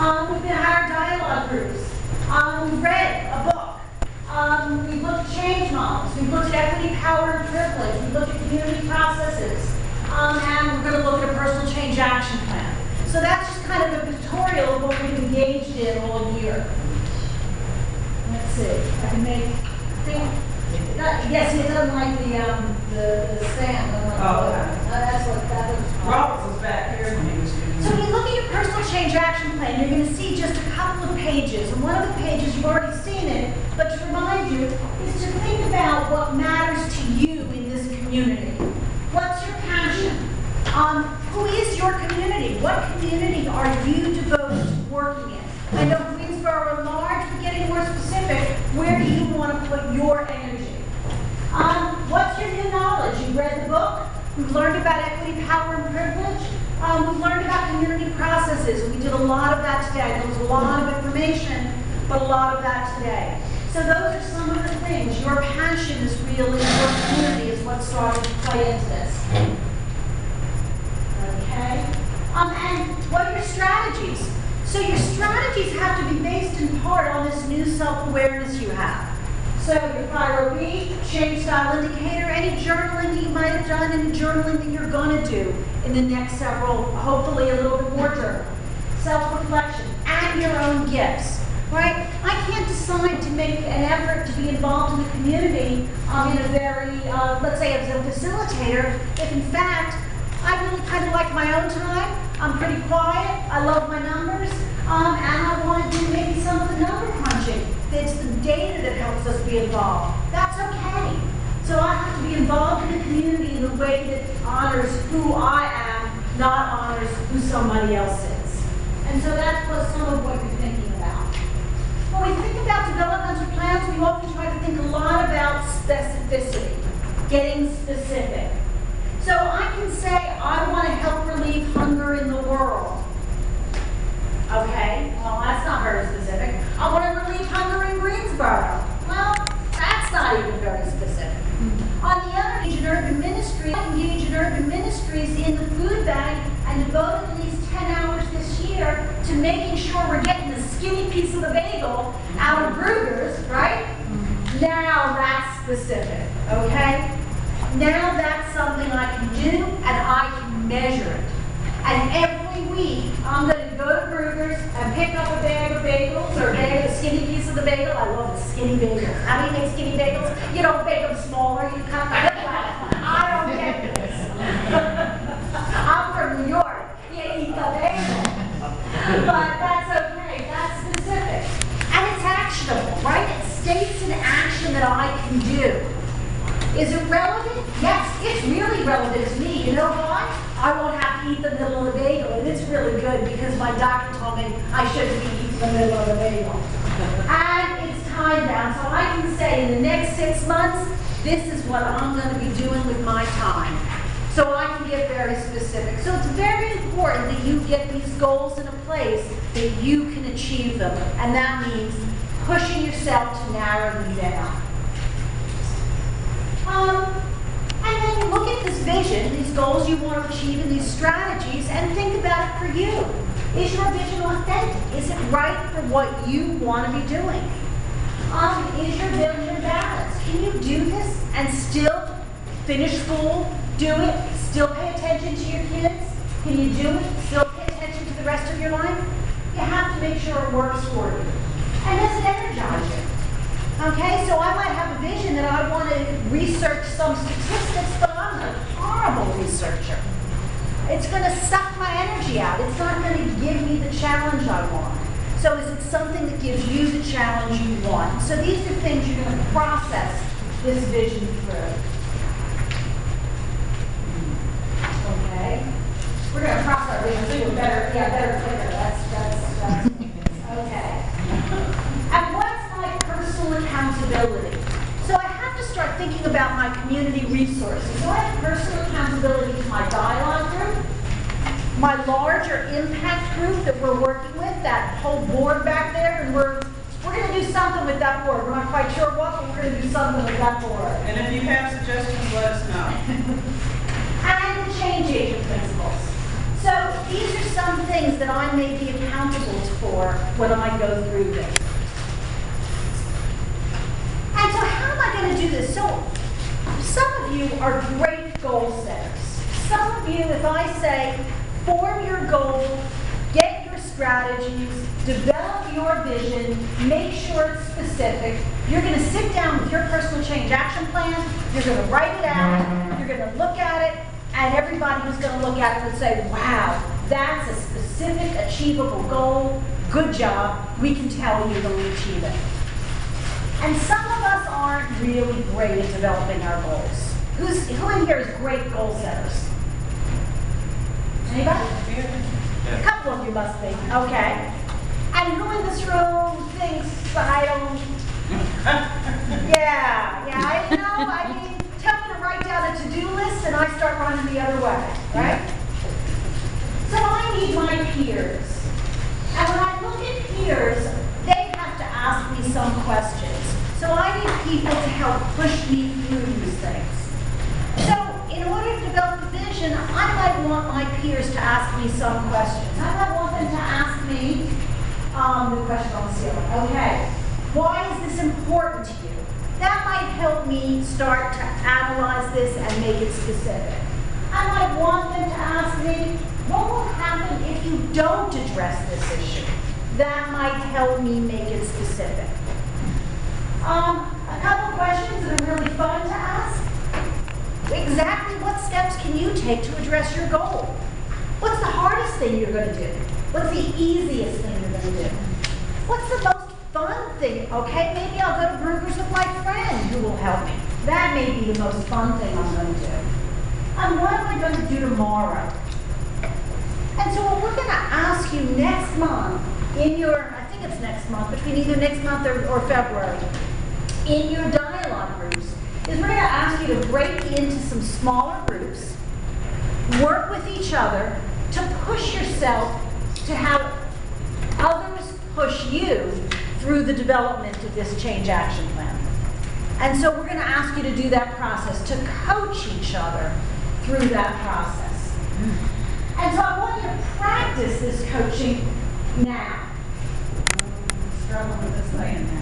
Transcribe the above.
We've been at our dialogue groups. We've read a book. We've looked at change models. We've looked at equity, power, and privilege. We've looked at community processes. And we're going to look at a personal change action plan. So that's just kind of a pictorial of what we've engaged in all year. Let's see. I can make. Yes, it doesn't like the stand. Oh, okay. That's what that was. Robert was back here when he was doing So when you look at your personal change action plan, you're going to see just a couple of pages. And one of the pages, you've already seen it, but to remind you, is to think about what matters to you in this community. What's your passion? Who is your community? What community are you devoted to working in? I know Greensboro are large, but getting more specific, where do you want to put your energy? What's your new knowledge? You've read the book. We've learned about equity, power, and privilege. We've learned about community processes. We did a lot of that today. There was a lot of information, but a lot of that today. So those are some of the things. Your passion is really, your community is what's starting to play into this. Okay? And what are your strategies? So your strategies have to be based in part on this new self-awareness you have. So your 5OB, change style indicator, any journaling that you might have done, any journaling that you're going to do in the next several, hopefully a little bit more journal. Self-reflection, and your own gifts, right? I can't decide to make an effort to be involved in the community in a very, let's say as a facilitator, if in fact, I really kind of like my own time. I'm pretty quiet. I love my numbers. And I want to do maybe some of the number crunching. It's the data that helps us be involved. That's okay. So I have to be involved in the community in a way that honors who I am, not honors who somebody else is. And so that's what some of what you're thinking about. When we think about developmental plans, we often try to think a lot about specificity, getting specific. So I can say, I want to help relieve hunger in the world. Okay, well, that's not very specific. I want to relieve hunger in Greensboro. Well, that's not even very specific. On the other hand, in urban ministry, I engage in urban ministries in the food bank and devoted at least 10 hours this year to making sure we're getting the skinny piece of the bagel out of Brugger's, right? Now that's specific, okay? Now that's something I can do and I can measure it. And every week I'm going to go to Brugger's and pick up a bag of bagels or a bag of a skinny piece of the bagel. I love the skinny bagels. How do you make skinny bagels? You don't make them smaller, you cut them flat. I don't get this. I'm from New York. You eat the bagel. But that's okay. That's specific. And it's actionable, right? It states an action that I can do. Is it relevant? Yes, it's really relevant to me. You know why? I won't have to eat the middle of the bagel, and it's really good because my doctor told me I shouldn't be eating the middle of the bagel. And it's time bound, so I can say in the next 6 months, this is what I'm going to be doing with my time. So I can get very specific. So it's very important that you get these goals in a place that you can achieve them, and that means pushing yourself to narrow them down. And then look at this vision, these goals you want to achieve and these strategies, and think about it for you. Is your vision authentic? Is it right for what you want to be doing? Is your vision balanced? Can you do this and still finish school, do it, still pay attention to your kids? Can you do it, still pay attention to the rest of your life? You have to make sure it works for you. And does it energize you? Okay, so I might have a vision that I want to research some statistics, but I'm a horrible researcher. It's going to suck my energy out. It's not going to give me the challenge I want. So is it something that gives you the challenge you want? So these are things you're going to process this vision through. Okay? We're going to process our vision through. Better clicker. That's okay. And what's my personal accountability? So I have to start thinking about my community resources. So I have personal accountability to my dialogue group, my larger impact group that we're working with, that whole board back there, and we're going to do something with that board. We're not quite sure what, but we're going to do something with that board. And if you have suggestions, let us know. And the change agent principles. So these are some things things that I may be accountable for when I go through this. And so how am I going to do this? So some of you are great goal setters. Some of you, if I say, form your goal, get your strategies, develop your vision, make sure it's specific, you're going to sit down with your personal change action plan, you're going to write it out, you're going to look at it, and everybody who's going to look at it will say, wow, that's a specific, achievable goal, good job, we can tell you're going to achieve it. And some of us aren't really great at developing our goals. Who in here is great goal setters? Anybody? A couple of you must be. Okay. And who in this room thinks I don't? I mean, tell me to write down a to-do list and I start running the other way, right? So I need my peers. And when I look at peers, they have to ask me some questions. So I need people to help push me through these things. So in order to develop a vision, I might want my peers to ask me some questions. I might want them to ask me the question on the ceiling. Okay, why is this important to you? That might help me start to analyze this and make it specific. I might want them to ask me, what will happen if you don't address this issue? That might help me make it specific. A couple questions that are really fun to ask. Exactly what steps can you take to address your goal? What's the hardest thing you're going to do? What's the easiest thing you're going to do? What's the most fun thing? Okay, maybe I'll go to burgers with my friend who will help me. That may be the most fun thing I'm going to do. And what am I going to do tomorrow? And so what we're going to ask you next month in your, I think it's next month, between either next month or February, in your dialogue groups, is we're going to ask you to break into some smaller groups, work with each other to push yourself to have others push you through the development of this change action plan. And so we're going to ask you to do that process, to coach each other through that process. And so I want you to practice this coaching now. Struggling with this thing now.